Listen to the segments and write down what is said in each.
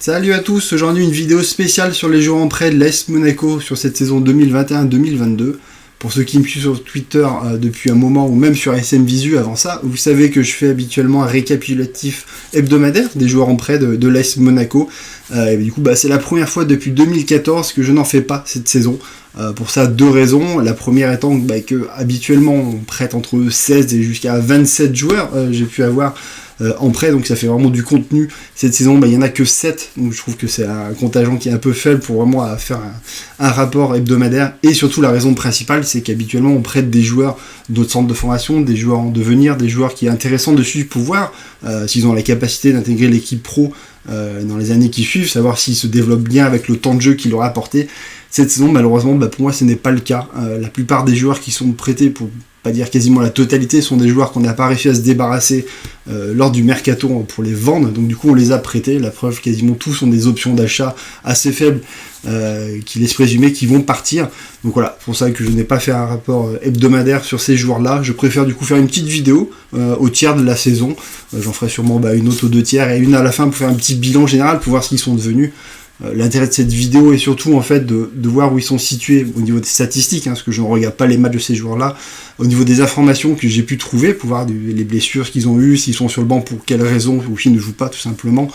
Salut à tous, aujourd'hui une vidéo spéciale sur les joueurs en prêt de l'AS Monaco sur cette saison 2021-2022. Pour ceux qui me suivent sur Twitter depuis un moment ou même sur SM Visu avant ça, vous savez que je fais habituellement un récapitulatif hebdomadaire des joueurs en prêt de l'AS Monaco. Et du coup, c'est la première fois depuis 2014 que je n'en fais pas cette saison. Pour ça, deux raisons. La première étant que habituellement on prête entre 16 et jusqu'à 27 joueurs. J'ai pu avoir en prêt, donc ça fait vraiment du contenu. Cette saison, il n'y en a que 7, donc je trouve que c'est un contingent qui est un peu faible pour vraiment faire un rapport hebdomadaire. Et surtout, la raison principale, c'est qu'habituellement, on prête des joueurs d'autres centres de formation, des joueurs en devenir, des joueurs qui est intéressant de suivre pour voir s'ils ont la capacité d'intégrer l'équipe pro dans les années qui suivent, savoir s'ils se développent bien avec le temps de jeu qu'il leur a apporté. Cette saison, malheureusement, pour moi, ce n'est pas le cas. La plupart des joueurs qui sont prêtés, pour pas dire quasiment la totalité, sont des joueurs qu'on n'a pas réussi à se débarrasser lors du mercato pour les vendre. Donc du coup, on les a prêtés. La preuve, quasiment tous ont des options d'achat assez faibles qui laissent présumer qu'ils vont partir. Donc voilà, c'est pour ça que je n'ai pas fait un rapport hebdomadaire sur ces joueurs-là. Je préfère du coup faire une petite vidéo au tiers de la saison. J'en ferai sûrement une autre aux deux tiers et une à la fin pour faire un petit bilan général pour voir ce qu'ils sont devenus. L'intérêt de cette vidéo est surtout en fait de voir où ils sont situés au niveau des statistiques, parce que je ne regarde pas les matchs de ces joueurs-là, au niveau des informations que j'ai pu trouver, pour voir les blessures qu'ils ont eues, s'ils sont sur le banc pour quelles raisons, ou s'ils ne jouent pas tout simplement.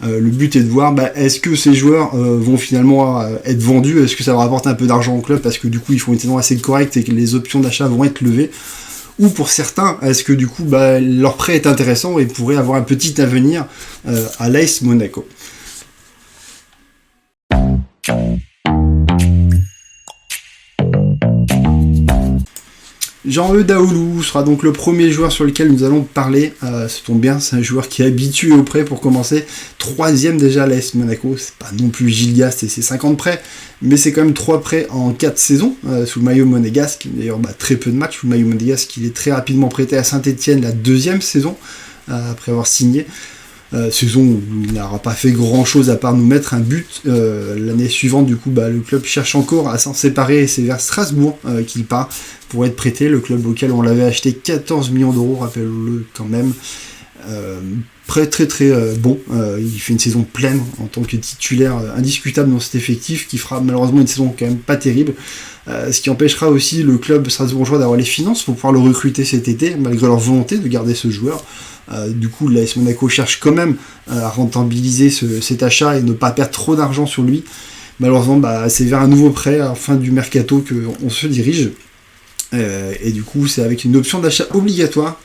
Le but est de voir est-ce que ces joueurs vont finalement être vendus, est-ce que ça leur apporte un peu d'argent au club, parce que du coup ils font une saison assez correcte et que les options d'achat vont être levées. Ou pour certains, est-ce que du coup leur prêt est intéressant et pourrait avoir un petit avenir à l'AS Monaco. Jean-Eudes Daoulou sera donc le premier joueur sur lequel nous allons parler. Ça tombe bien, c'est un joueur qui est habitué au prêt pour commencer. 3e déjà à l'AS Monaco, c'est pas non plus Gillias et ses 50 prêts, mais c'est quand même 3 prêts en 4 saisons sous le maillot monégasque. D'ailleurs, très peu de matchs sous le maillot monégasque. Il est très rapidement prêté à Saint-Etienne la 2e saison après avoir signé. Saison où il n'aura pas fait grand chose à part nous mettre un but. L'année suivante, du coup, le club cherche encore à s'en séparer et c'est vers Strasbourg qu'il part pour être prêté. Le club auquel on l'avait acheté 14 millions d'euros, rappelez-le quand même. Très bon. Il fait une saison pleine en tant que titulaire indiscutable dans cet effectif qui fera malheureusement une saison quand même pas terrible. Ce qui empêchera aussi le club strasbourgeois d'avoir les finances pour pouvoir le recruter cet été, malgré leur volonté de garder ce joueur. Du coup, l'AS Monaco cherche quand même à rentabiliser cet achat et ne pas perdre trop d'argent sur lui. Malheureusement, c'est vers un nouveau prêt à la fin du mercato qu'on se dirige. Et du coup, c'est avec une option d'achat obligatoire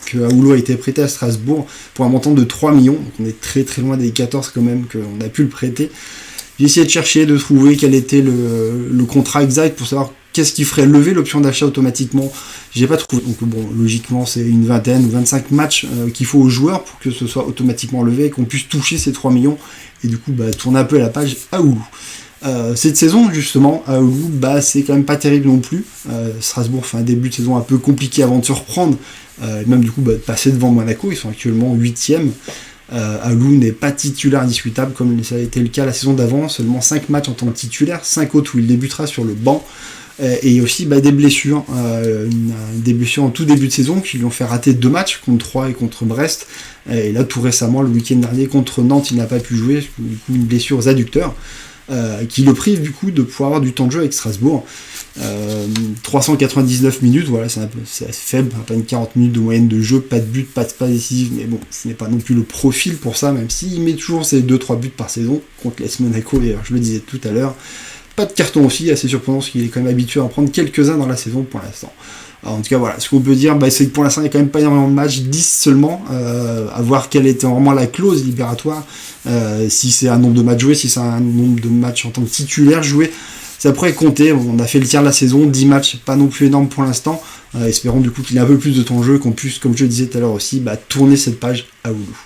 que Aoulou a été prêté à Strasbourg pour un montant de 3 millions. Donc on est très loin des 14 quand même qu'on a pu le prêter. J'ai essayé de chercher, de trouver quel était le contrat exact pour savoir qu'est-ce qui ferait lever l'option d'achat automatiquement. J'ai pas trouvé. Donc logiquement, c'est une vingtaine ou 25 matchs qu'il faut aux joueurs pour que ce soit automatiquement levé et qu'on puisse toucher ces 3 millions. Et du coup, tourner un peu la page Aoulou. Cette saison, justement, à Aoulou, c'est quand même pas terrible non plus. Strasbourg fait un début de saison un peu compliqué avant de se reprendre, et même du coup de passer devant Monaco. Ils sont actuellement 8e. Aoulou n'est pas titulaire indiscutable comme ça a été le cas la saison d'avant, seulement 5 matchs en tant que titulaire, 5 autres où il débutera sur le banc. Et aussi des blessures, des blessures en tout début de saison qui lui ont fait rater 2 matchs contre 3 et contre Brest. Et là tout récemment, le week-end dernier contre Nantes, il n'a pas pu jouer, du coup une blessure aux adducteurs. Qui le prive du coup de pouvoir avoir du temps de jeu avec Strasbourg. 399 minutes, voilà, c'est assez faible, à peine 40 minutes de moyenne de jeu, pas de but, pas de passe décisive, mais bon, ce n'est pas non plus le profil pour ça, même s'il met toujours ses 2-3 buts par saison contre l'AS Monaco, et je le disais tout à l'heure. Pas de carton aussi, assez surprenant, parce qu'il est quand même habitué à en prendre quelques-uns dans la saison pour l'instant. Alors, en tout cas, voilà, ce qu'on peut dire, c'est que pour l'instant, il n'y a quand même pas énormément de matchs, 10 seulement, à voir quelle était vraiment la clause libératoire, si c'est un nombre de matchs joués, si c'est un nombre de matchs en tant que titulaire joués, ça pourrait compter. On a fait le tiers de la saison, 10 matchs, pas non plus énorme pour l'instant, espérons du coup qu'il ait un peu plus de temps de jeu, qu'on puisse, comme je le disais tout à l'heure aussi, tourner cette page à Aoulou.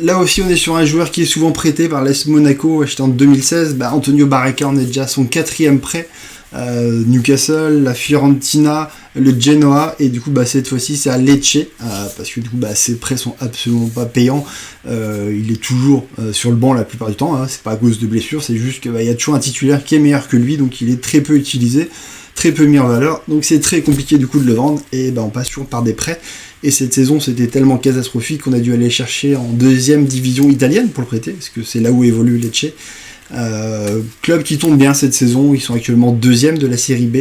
Là aussi, on est sur un joueur qui est souvent prêté par l'AS Monaco, acheté en 2016. Antonio Barreca, on est déjà à son 4e prêt. Newcastle, la Fiorentina, le Genoa, et du coup, cette fois-ci, c'est à Lecce, parce que du coup, ses prêts sont absolument pas payants. Il est toujours sur le banc la plupart du temps. C'est pas à cause de blessures, c'est juste qu'il y a toujours un titulaire qui est meilleur que lui, donc il est très peu utilisé. très peu mis en valeur, donc c'est très compliqué du coup de le vendre, et on passe toujours par des prêts, et cette saison c'était tellement catastrophique qu'on a dû aller chercher en deuxième division italienne pour le prêter, parce que c'est là où évolue Lecce. Club qui tombe bien cette saison, ils sont actuellement deuxième de la série B,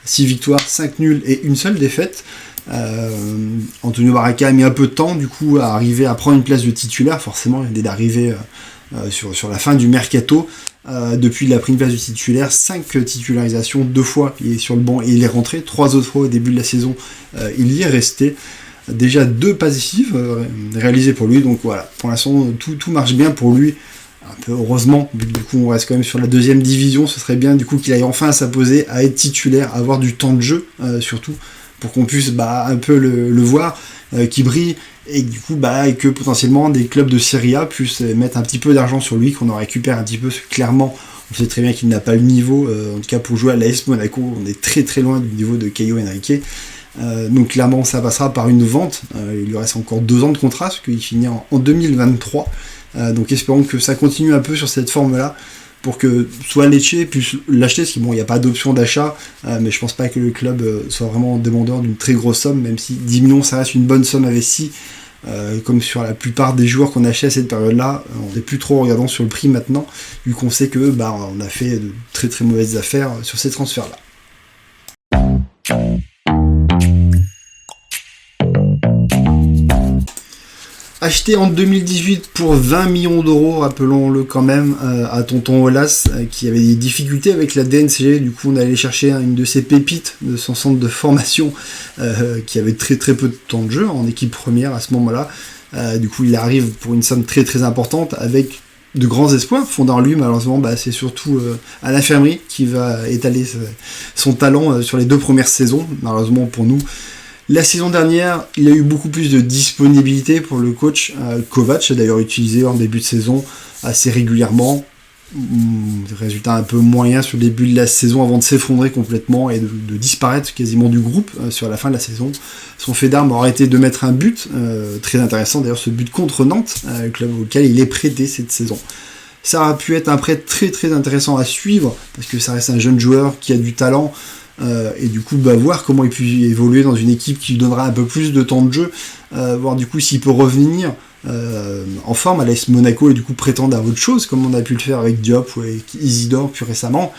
6 victoires, 5 nuls et une seule défaite. Antonio Baracca a mis un peu de temps du coup à arriver à prendre une place de titulaire, forcément dès l'arrivée sur la fin du mercato. Depuis il a pris une place de titulaire, 5 titularisations, 2 fois il est sur le banc et il est rentré, 3 autres fois au début de la saison il y est resté. Déjà 2 passes décisives réalisées pour lui, donc voilà, pour l'instant tout marche bien pour lui. Un peu heureusement, du coup on reste quand même sur la deuxième division, ce serait bien du coup qu'il aille enfin s'imposer, à être titulaire, à avoir du temps de jeu surtout, pour qu'on puisse un peu le voir, qui brille, et du coup et que potentiellement des clubs de Serie A puissent mettre un petit peu d'argent sur lui, qu'on en récupère un petit peu, parce que clairement on sait très bien qu'il n'a pas le niveau, en tout cas pour jouer à l'AS Monaco, on est très très loin du niveau de Caio Henrique. Donc clairement ça passera par une vente, il lui reste encore 2 ans de contrat, parce qu'il finit en 2023. Donc espérons que ça continue un peu sur cette forme-là, pour que soit Lecce puisse l'acheter, parce qu'il n'y a pas d'option d'achat, mais je pense pas que le club soit vraiment demandeur d'une très grosse somme, même si 10 millions ça reste une bonne somme investie, comme sur la plupart des joueurs qu'on achète à cette période-là, on n'est plus trop regardant sur le prix maintenant, vu qu'on sait que on a fait de très très mauvaises affaires sur ces transferts-là. Acheté en 2018 pour 20 millions d'euros, rappelons-le quand même, à Tonton Olas, qui avait des difficultés avec la DNCG. Du coup, on allait chercher une de ses pépites de son centre de formation, qui avait très très peu de temps de jeu en équipe première à ce moment-là. Du coup, il arrive pour une somme très très importante, avec de grands espoirs fondant en lui. Malheureusement, c'est surtout à l'infirmerie qui va étaler son talent sur les 2 premières saisons, malheureusement pour nous. La saison dernière, il a eu beaucoup plus de disponibilité pour le coach. Kovac a d'ailleurs utilisé en début de saison assez régulièrement. Résultat un peu moyen sur le début de la saison avant de s'effondrer complètement et de disparaître quasiment du groupe sur la fin de la saison. Son fait d'armes aurait été de mettre un but, très intéressant d'ailleurs, ce but contre Nantes, club auquel il est prêté cette saison. Ça a pu être un prêt très très intéressant à suivre, parce que ça reste un jeune joueur qui a du talent, et du coup voir comment il peut évoluer dans une équipe qui lui donnera un peu plus de temps de jeu, voir du coup s'il peut revenir en forme à l'AS Monaco et du coup prétendre à autre chose, comme on a pu le faire avec Diop ou avec Isidore plus récemment.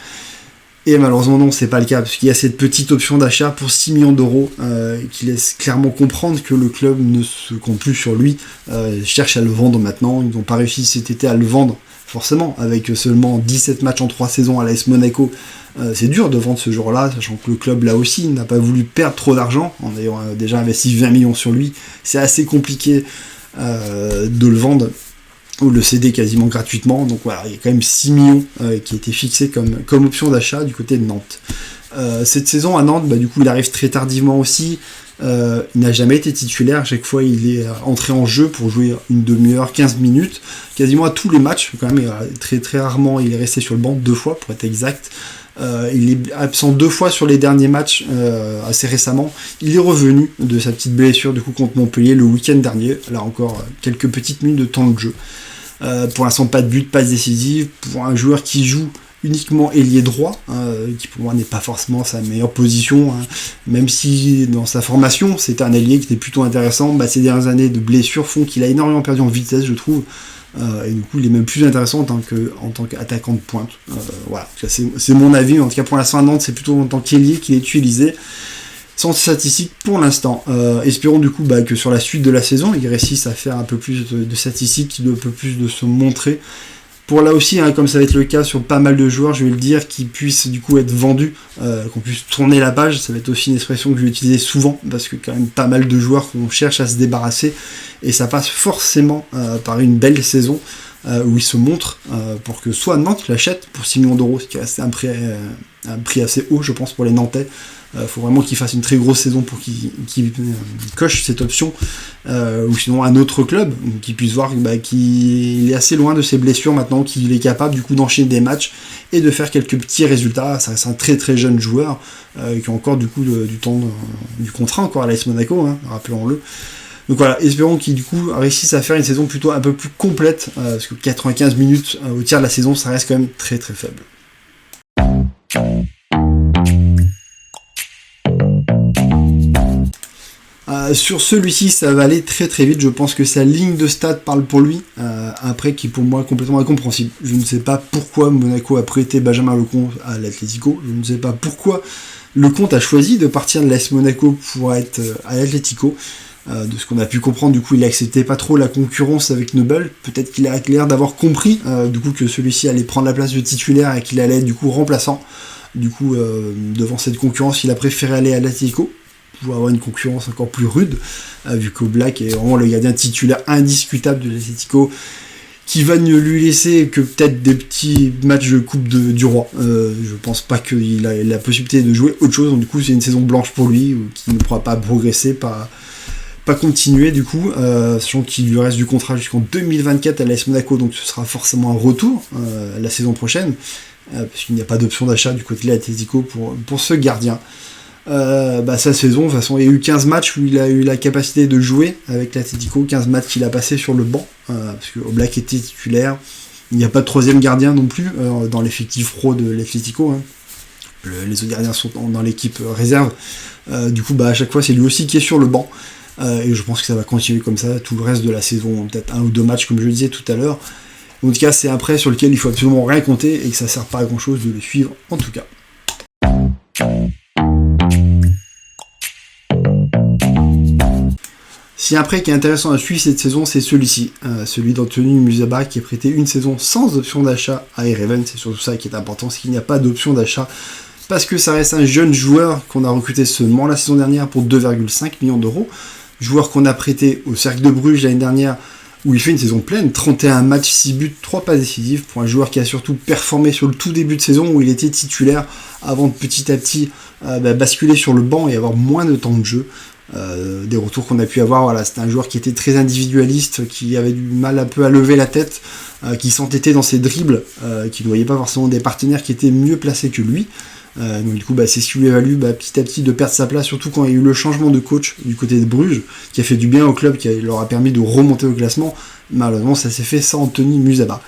Et malheureusement non, c'est pas le cas, parce qu'il y a cette petite option d'achat pour 6 millions d'euros qui laisse clairement comprendre que le club ne se compte plus sur lui, cherche à le vendre maintenant. Ils n'ont pas réussi cet été à le vendre, forcément, avec seulement 17 matchs en 3 saisons à l'AS Monaco. C'est dur de vendre ce jour-là, sachant que le club là aussi n'a pas voulu perdre trop d'argent, en ayant déjà investi 20 millions sur lui. C'est assez compliqué de le vendre ou le céder quasiment gratuitement. Donc voilà, il y a quand même 6 millions qui étaient fixés comme option d'achat du côté de Nantes. Cette saison à Nantes, du coup il arrive très tardivement aussi. Il n'a jamais été titulaire, à chaque fois il est entré en jeu pour jouer une demi-heure, 15 minutes, quasiment à tous les matchs, quand même, très très rarement il est resté sur le banc, 2 fois pour être exact. Il est absent 2 fois sur les derniers matchs assez récemment. Il est revenu de sa petite blessure du coup contre Montpellier le week-end dernier. Là encore, quelques petites minutes de temps de jeu. Pour l'instant, pas de but, passe décisive. Pour un joueur qui joue uniquement ailier droit, qui pour moi n'est pas forcément sa meilleure position, même si dans sa formation c'était un ailier qui était plutôt intéressant. Ces dernières années de blessures font qu'il a énormément perdu en vitesse, je trouve. Et du coup il est même plus intéressant en tant qu'attaquant de pointe. Voilà, c'est mon avis, mais en tout cas pour l'instant à Nantes c'est plutôt en tant qu'ailier qu'il est utilisé, sans statistiques pour l'instant. Espérons du coup que sur la suite de la saison il réussisse à faire un peu plus de statistiques, un peu plus de se montrer, pour là aussi, comme ça va être le cas sur pas mal de joueurs, je vais le dire, qui puissent du coup être vendus, qu'on puisse tourner la page. Ça va être aussi une expression que je vais utiliser souvent, parce que quand même pas mal de joueurs qu'on cherche à se débarrasser, et ça passe forcément par une belle saison où ils se montrent, pour que soit Nantes l'achète pour 6 millions d'euros, ce qui reste un prix assez haut je pense pour les Nantais. Faut vraiment qu'il fasse une très grosse saison pour qu'il coche cette option, ou sinon un autre club qui puisse voir qu'il est assez loin de ses blessures maintenant, qu'il est capable du coup d'enchaîner des matchs et de faire quelques petits résultats. Ça reste un très très jeune joueur qui a encore du coup du temps du contrat encore à l'AS Monaco, rappelons-le. Donc voilà, espérons qu'il du coup réussisse à faire une saison plutôt un peu plus complète, parce que 95 minutes au tiers de la saison ça reste quand même très très faible. Sur celui-ci, ça va aller très très vite. Je pense que sa ligne de stats parle pour lui. Un prêt qui pour moi est complètement incompréhensible. Je ne sais pas pourquoi Monaco a prêté Benjamin Lecomte à l'Atlético. Je ne sais pas pourquoi Lecomte a choisi de partir de l'AS Monaco pour être à l'Atlético. De ce qu'on a pu comprendre, du coup, il acceptait pas trop la concurrence avec Noble. Peut-être qu'il a l'air d'avoir compris, du coup, que celui-ci allait prendre la place de titulaire et qu'il allait être, du coup, remplaçant. Du coup, devant cette concurrence, il a préféré aller à l'Atlético pour avoir une concurrence encore plus rude, vu qu'Oblak est vraiment le gardien titulaire indiscutable de l'Atlético, qui va ne lui laisser que peut-être des petits matchs de Coupe du Roi. Je pense pas qu'il a la possibilité de jouer autre chose, donc du coup, c'est une saison blanche pour lui, qui ne pourra pas progresser, pas continuer du coup, sachant qu'il lui reste du contrat jusqu'en 2024 à l'AS Monaco, donc ce sera forcément un retour la saison prochaine, parce qu'il n'y a pas d'option d'achat du côté de l'Atlético pour ce gardien. Sa saison, de toute façon, il y a eu 15 matchs où il a eu la capacité de jouer avec l'Atlético, 15 matchs qu'il a passé sur le banc, parce que Oblak était titulaire, il n'y a pas de troisième gardien non plus dans l'effectif pro de l'Atlético, hein. Les autres gardiens sont dans l'équipe réserve, du coup à chaque fois c'est lui aussi qui est sur le banc. Et je pense que ça va continuer comme ça tout le reste de la saison, peut-être un ou deux matchs comme je le disais tout à l'heure. En tout cas, c'est un prêt sur lequel il faut absolument rien compter et que ça sert pas à grand chose de le suivre en tout cas. Si un prêt qui est intéressant à suivre cette saison, c'est celui-ci, celui d'Anthony Musaba qui est prêté une saison sans option d'achat à Ereven. C'est surtout ça qui est important, c'est qu'il n'y a pas d'option d'achat. Parce que ça reste un jeune joueur qu'on a recruté seulement la saison dernière pour 2,5 millions d'euros. Joueur qu'on a prêté au Cercle de Bruges l'année dernière, où il fait une saison pleine, 31 matchs, 6 buts, 3 passes décisives, pour un joueur qui a surtout performé sur le tout début de saison, où il était titulaire, avant de petit à petit basculer sur le banc et avoir moins de temps de jeu. Des retours qu'on a pu avoir, voilà, c'était un joueur qui était très individualiste, qui avait du mal un peu à lever la tête, qui s'entêtait dans ses dribbles, qui ne voyait pas forcément des partenaires qui étaient mieux placés que lui. Donc du coup c'est ce qui lui a valu petit à petit de perdre sa place, surtout quand il y a eu le changement de coach du côté de Bruges, qui a fait du bien au club, qui leur a permis de remonter au classement. Malheureusement ça s'est fait sans Anthony Musaba.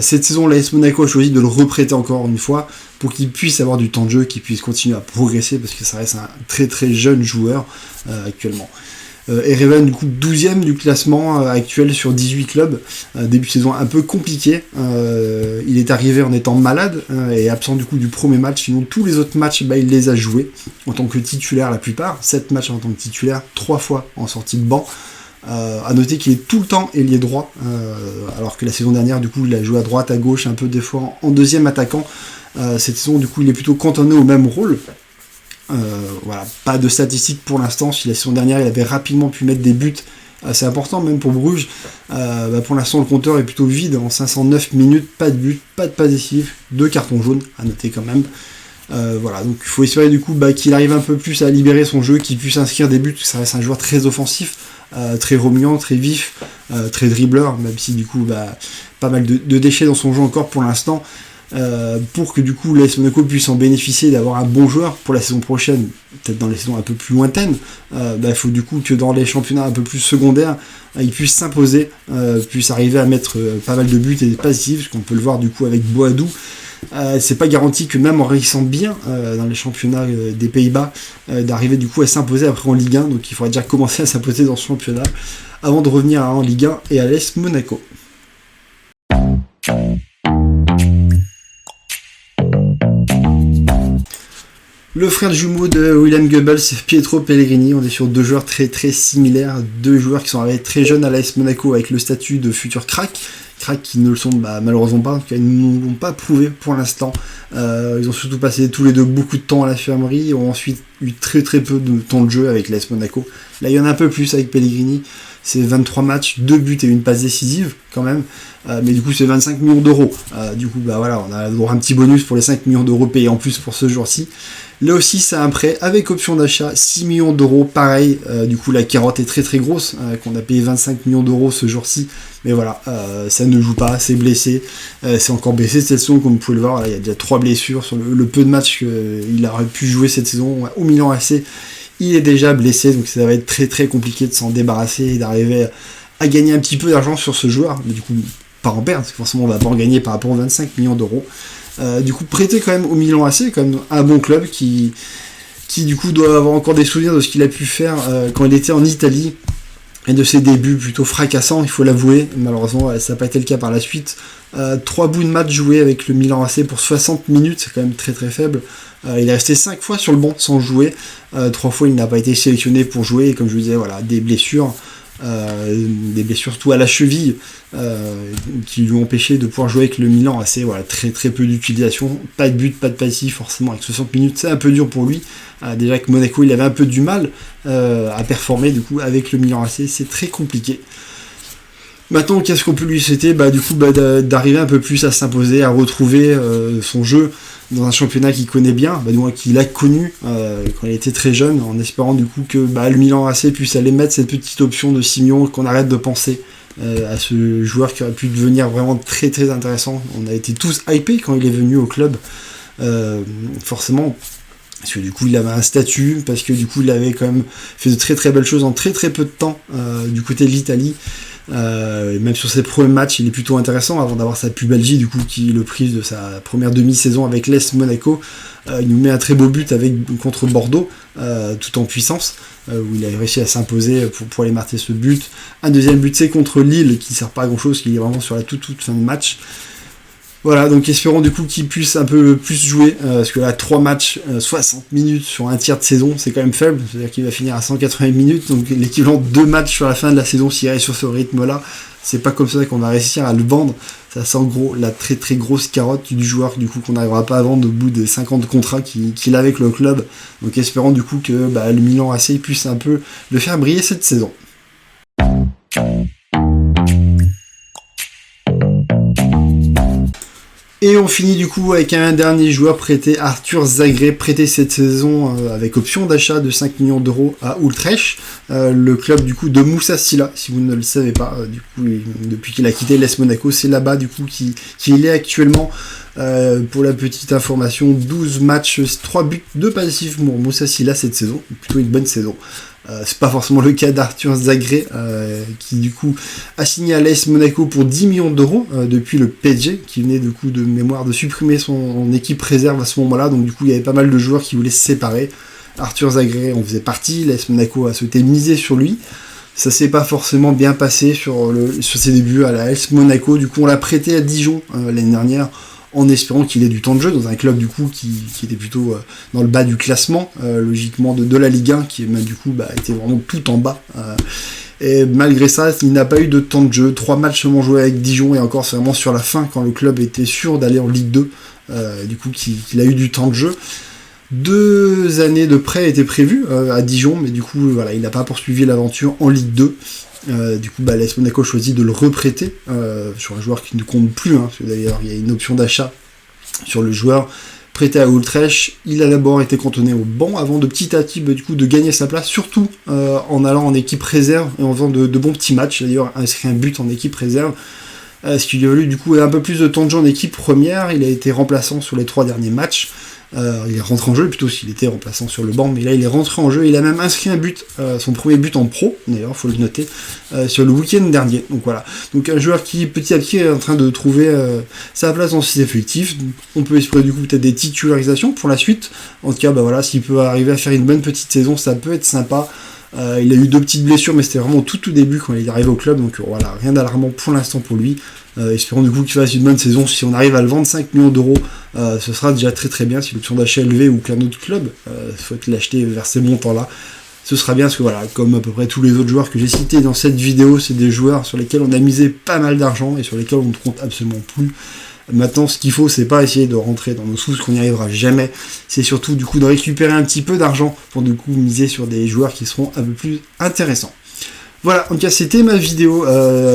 Cette saison l'AS Monaco a choisi de le reprêter encore une fois pour qu'il puisse avoir du temps de jeu, qu'il puisse continuer à progresser, parce que ça reste un très très jeune joueur actuellement. Ereven du coup 12e du classement actuel sur 18 clubs, début de saison un peu compliqué, il est arrivé en étant malade et absent du coup du premier match, sinon tous les autres matchs il les a joués en tant que titulaire la plupart, 7 matchs en tant que titulaire, 3 fois en sortie de banc. À noter qu'il est tout le temps ailier droit, alors que la saison dernière du coup il a joué à droite, à gauche, un peu des fois en deuxième attaquant. Cette saison du coup il est plutôt cantonné au même rôle. Voilà, pas de statistiques pour l'instant. Si la saison dernière il avait rapidement pu mettre des buts assez importants même pour Bruges, pour l'instant le compteur est plutôt vide en 509 minutes, pas de but, pas de passe décisive, 2 cartons jaunes à noter quand même. Voilà, donc il faut espérer du coup qu'il arrive un peu plus à libérer son jeu, qu'il puisse inscrire des buts, parce que ça reste un joueur très offensif, très remuant, très vif, très dribbleur, même si du coup pas mal de déchets dans son jeu encore pour l'instant. Pour que du coup l'AS Monaco puisse en bénéficier, d'avoir un bon joueur pour la saison prochaine, peut-être dans les saisons un peu plus lointaines, il faut du coup que dans les championnats un peu plus secondaires, il puisse s'imposer, puisse arriver à mettre pas mal de buts et des passes décisives, parce qu'on peut le voir du coup avec Boadou. C'est pas garanti que même en réussissant bien dans les championnats des Pays-Bas, d'arriver du coup à s'imposer après en Ligue 1, donc il faudra déjà commencer à s'imposer dans ce championnat avant de revenir en Ligue 1 et à l'AS Monaco. Le frère jumeau de William Goebbels, Pietro Pellegrini, on est sur deux joueurs très très similaires, deux joueurs qui sont arrivés très jeunes à l'AS Monaco avec le statut de futur crack qui ne le sont malheureusement pas, en tout cas ils ne l'ont pas prouvé pour l'instant. Ils ont surtout passé tous les deux beaucoup de temps à l'infirmerie, ont ensuite eu très très peu de temps de jeu avec l'AS Monaco. Là il y en a un peu plus avec Pellegrini, c'est 23 matchs, 2 buts et une passe décisive quand même, mais du coup c'est 25 millions d'euros. Du coup voilà, on a droit à un petit bonus pour les 5 millions d'euros payés en plus pour ce jour-ci. Là aussi c'est un prêt avec option d'achat, 6 millions d'euros, pareil, du coup la carotte est très très grosse, qu'on a payé 25 millions d'euros ce jour-ci, mais voilà, ça ne joue pas, c'est blessé, c'est encore blessé cette saison comme vous pouvez le voir, il y a déjà 3 blessures sur le peu de matchs qu'il aurait pu jouer cette saison au Milan AC, il est déjà blessé, donc ça va être très très compliqué de s'en débarrasser et d'arriver à gagner un petit peu d'argent sur ce joueur, mais du coup pas en perdre, parce que forcément on va pas en gagner par rapport aux 25 millions d'euros. Du coup prêté quand même au Milan AC, quand même un bon club qui qui du coup doit avoir encore des souvenirs de ce qu'il a pu faire quand il était en Italie, et de ses débuts plutôt fracassants, il faut l'avouer. Malheureusement, ça n'a pas été le cas par la suite. 3 bouts de match joués avec le Milan AC pour 60 minutes, c'est quand même très très faible. Il est resté 5 fois sur le banc sans jouer. 3 fois, il n'a pas été sélectionné pour jouer. Et comme je vous disais, voilà, des blessures surtout à la cheville, qui lui ont empêché de pouvoir jouer avec le Milan AC. Voilà, très très peu d'utilisation, pas de but, pas de passif, forcément avec 60 minutes, c'est un peu dur pour lui. Déjà que Monaco, il avait un peu du mal à performer, du coup, avec le Milan AC, c'est très compliqué. Maintenant, qu'est-ce qu'on peut lui souhaiter ? D'arriver un peu plus à s'imposer, à retrouver son jeu dans un championnat qu'il connaît bien, du moins qu'il a connu quand il était très jeune, en espérant du coup que le Milan AC puisse aller mettre cette petite option de Simeone, qu'on arrête de penser à ce joueur qui aurait pu devenir vraiment très très intéressant. On a été tous hypés quand il est venu au club, forcément. Parce que du coup il avait un statut, parce que du coup il avait quand même fait de très très belles choses en très très peu de temps du côté de l'Italie. Même sur ses premiers matchs, il est plutôt intéressant avant d'avoir sa pubalgie, du coup, qui est le prix de sa première demi-saison avec l'AS Monaco. Il nous met un très beau but contre Bordeaux, tout en puissance, où il a réussi à s'imposer pour aller marquer ce but. Un deuxième but, c'est contre Lille, qui ne sert pas à grand chose, qui est vraiment sur la toute fin de match. Voilà, donc espérons du coup qu'il puisse un peu plus jouer, parce que là, 3 matchs, 60 minutes sur un tiers de saison, c'est quand même faible, c'est-à-dire qu'il va finir à 180 minutes, donc l'équivalent de 2 matchs sur la fin de la saison, s'il reste sur ce rythme-là, c'est pas comme ça qu'on va réussir à le vendre. Ça sent gros la très très grosse carotte du joueur, du coup, qu'on n'arrivera pas à vendre au bout des 50 contrats qu'il a avec le club. Donc espérons du coup que le Milan AC puisse un peu le faire briller cette saison. Et on finit du coup avec un dernier joueur prêté, Arthur Zagreb, prêté cette saison avec option d'achat de 5 millions d'euros à Utrecht, le club du coup de Moussa Sylla, si vous ne le savez pas, du coup depuis qu'il a quitté l'AS Monaco, c'est là-bas du coup qu'il est actuellement. Pour la petite information, 12 matchs, 3 buts, 2 passifs pour Moussa Sylla cette saison, plutôt une bonne saison. C'est pas forcément le cas d'Arthur Zagreb, qui du coup a signé à l'AS Monaco pour 10 millions d'euros depuis le PSG, qui venait du coup de mémoire de supprimer son équipe réserve à ce moment-là, donc du coup il y avait pas mal de joueurs qui voulaient se séparer. Arthur Zagreb en faisait partie, l'AS Monaco a souhaité miser sur lui. Ça s'est pas forcément bien passé sur ses débuts à l'AS Monaco, du coup on l'a prêté à Dijon l'année dernière, en espérant qu'il ait du temps de jeu dans un club du coup qui était plutôt dans le bas du classement, logiquement de la Ligue 1, qui du coup était vraiment tout en bas. Et malgré ça, il n'a pas eu de temps de jeu, 3 matchs seulement joués avec Dijon, et encore c'est vraiment sur la fin, quand le club était sûr d'aller en Ligue 2, du coup qu'il a eu du temps de jeu. 2 années de prêt étaient prévues à Dijon, mais du coup voilà, il n'a pas poursuivi l'aventure en Ligue 2. Du coup, l'AS Monaco choisit de le reprêter sur un joueur qui ne compte plus, parce que d'ailleurs il y a une option d'achat sur le joueur prêté à Utrecht. Il a d'abord été cantonné au banc avant de petit à petit du coup de gagner sa place, surtout en allant en équipe réserve et en faisant de bons petits matchs. D'ailleurs inscrit un but en équipe réserve, ce qui lui a valu du coup un peu plus de temps de jeu en équipe première. Il a été remplaçant sur les 3 derniers matchs. Il est rentré en jeu, plutôt s'il était remplaçant sur le banc, mais là il est rentré en jeu, il a même inscrit un but, son premier but en pro, d'ailleurs, faut le noter, sur le week-end dernier. Donc voilà, donc un joueur qui petit à petit est en train de trouver sa place dans ses effectifs. On peut espérer du coup peut-être des titularisations pour la suite. En tout cas, voilà, s'il peut arriver à faire une bonne petite saison, ça peut être sympa. Il a eu 2 petites blessures, mais c'était vraiment au tout début quand il est arrivé au club, donc voilà, rien d'alarmant pour l'instant pour lui. Espérons du coup qu'il fasse une bonne saison. Si on arrive à le vendre 5 millions d'euros, ce sera déjà très très bien. Si l'option d'achat est élevée ou qu'un autre club souhaite l'acheter vers ces montants-là, ce sera bien, parce que voilà, comme à peu près tous les autres joueurs que j'ai cités dans cette vidéo, c'est des joueurs sur lesquels on a misé pas mal d'argent et sur lesquels on ne compte absolument plus. Maintenant, ce qu'il faut, c'est pas essayer de rentrer dans nos sous, parce qu'on n'y arrivera jamais. C'est surtout du coup de récupérer un petit peu d'argent pour du coup miser sur des joueurs qui seront un peu plus intéressants. Voilà, en tout cas, c'était ma vidéo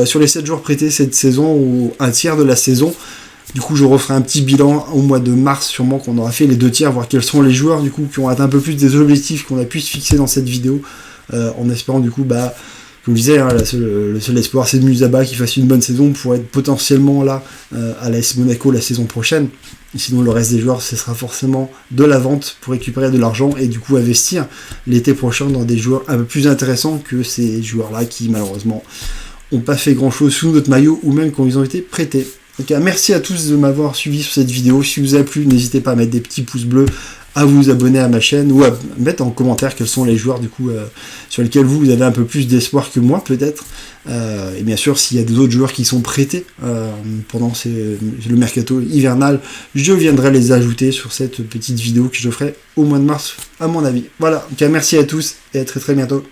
sur les 7 joueurs prêtés cette saison, ou un tiers de la saison. Du coup, je referai un petit bilan au mois de mars, sûrement qu'on aura fait les 2 tiers, voir quels sont les joueurs du coup qui ont atteint un peu plus des objectifs qu'on a pu se fixer dans cette vidéo, en espérant du coup, comme je disais, le seul espoir c'est de Musaba qui fasse une bonne saison pour être potentiellement là à l'AS Monaco la saison prochaine. Sinon le reste des joueurs, ce sera forcément de la vente pour récupérer de l'argent et du coup investir l'été prochain dans des joueurs un peu plus intéressants que ces joueurs-là qui malheureusement n'ont pas fait grand-chose sous notre maillot ou même quand ils ont été prêtés. Donc merci à tous de m'avoir suivi sur cette vidéo. Si vous a plu, n'hésitez pas à mettre des petits pouces bleus, à vous abonner à ma chaîne ou à mettre en commentaire quels sont les joueurs du coup sur lesquels vous avez un peu plus d'espoir que moi peut-être. Et bien sûr, s'il y a d'autres joueurs qui sont prêtés pendant le mercato hivernal, je viendrai les ajouter sur cette petite vidéo que je ferai au mois de mars à mon avis. Voilà, donc merci à tous et à très très bientôt.